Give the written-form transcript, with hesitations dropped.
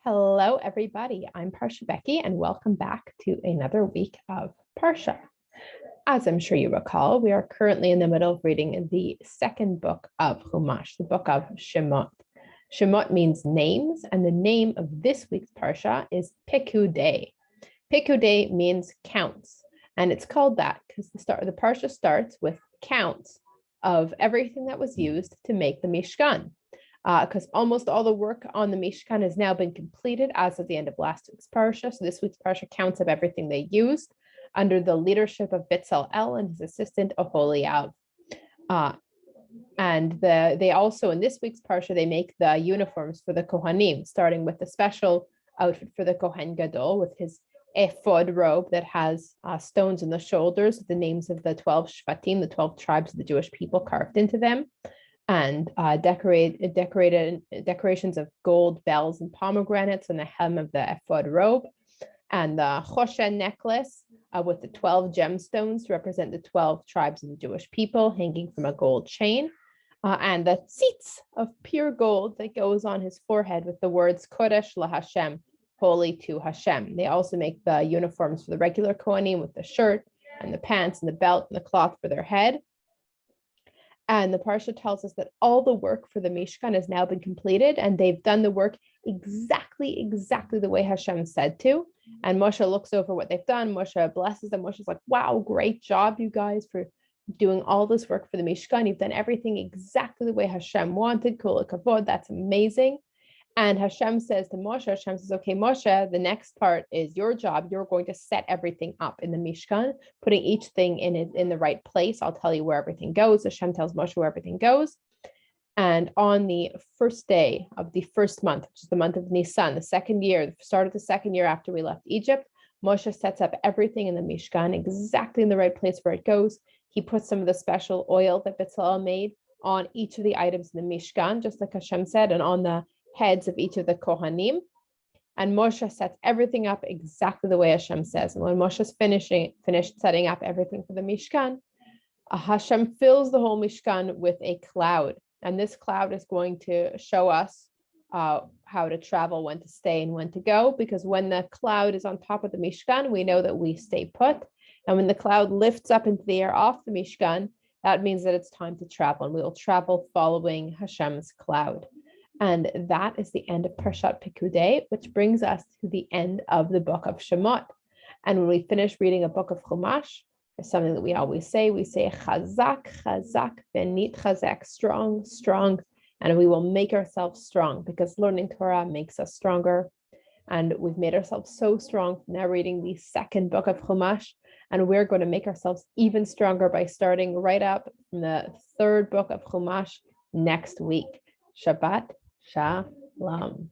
Hello, everybody. I'm Parsha Becky, and welcome back to another week of Parsha. As I'm sure you recall, we are currently in the middle of reading the second book of Chumash, the book of Shmot. Shmot means names, and the name of this week's Parsha is Pekudei. Pekudei means counts, and it's called that because the Parsha starts with counts of everything that was used to make the Mishkan. Because almost all the work on the Mishkan has now been completed as of the end of last week's Parsha. So this week's Parsha counts up everything they used under the leadership of Bitzalel and his assistant Oholiav. And they also, in this week's Parsha, they make the uniforms for the Kohanim, starting with the special outfit for the Kohen Gadol with his ephod robe that has stones on the shoulders with the names of the 12 Shvatim, the 12 tribes of the Jewish people carved into them, and decorations of gold bells and pomegranates on the hem of the ephod robe, and the choshen necklace with the 12 gemstones to represent the 12 tribes of the Jewish people hanging from a gold chain, and the tzitz of pure gold that goes on his forehead with the words Kodesh LaHashem, holy to Hashem. They also make the uniforms for the regular Kohanim with the shirt and the pants and the belt and the cloth for their head. And the Parsha tells us that all the work for the Mishkan has now been completed, and they've done the work exactly the way Hashem said to. And Moshe looks over what they've done. Moshe blesses them. Moshe's like, wow, great job, you guys, for doing all this work for the Mishkan. You've done everything exactly the way Hashem wanted. Kol hakavod, that's amazing. And Hashem says to Moshe, Hashem says, okay, Moshe, the next part is your job. You're going to set everything up in the Mishkan, putting each thing in the right place. I'll tell you where everything goes. Hashem tells Moshe where everything goes. And on the first day of the first month, which is the month of Nisan, the start of the second year after we left Egypt, Moshe sets up everything in the Mishkan exactly in the right place where it goes. He puts some of the special oil that Bitzalel made on each of the items in the Mishkan, just like Hashem said, and on the heads of each of the Kohanim. And Moshe sets everything up exactly the way Hashem says. And when Moshe's finished setting up everything for the Mishkan, Hashem fills the whole Mishkan with a cloud. And this cloud is going to show us how to travel, when to stay and when to go, because when the cloud is on top of the Mishkan, we know that we stay put. And when the cloud lifts up into the air off the Mishkan, that means that it's time to travel, and we will travel following Hashem's cloud. And that is the end of Parshat Pekudei, which brings us to the end of the book of Shemot. And when we finish reading a book of Chumash, there's something that we always say. We say chazak, chazak, benit chazak, strong, strong. And we will make ourselves strong because learning Torah makes us stronger. And we've made ourselves so strong now reading the second book of Chumash. And we're going to make ourselves even stronger by starting right up from the third book of Chumash next week. Shabbat Shalom.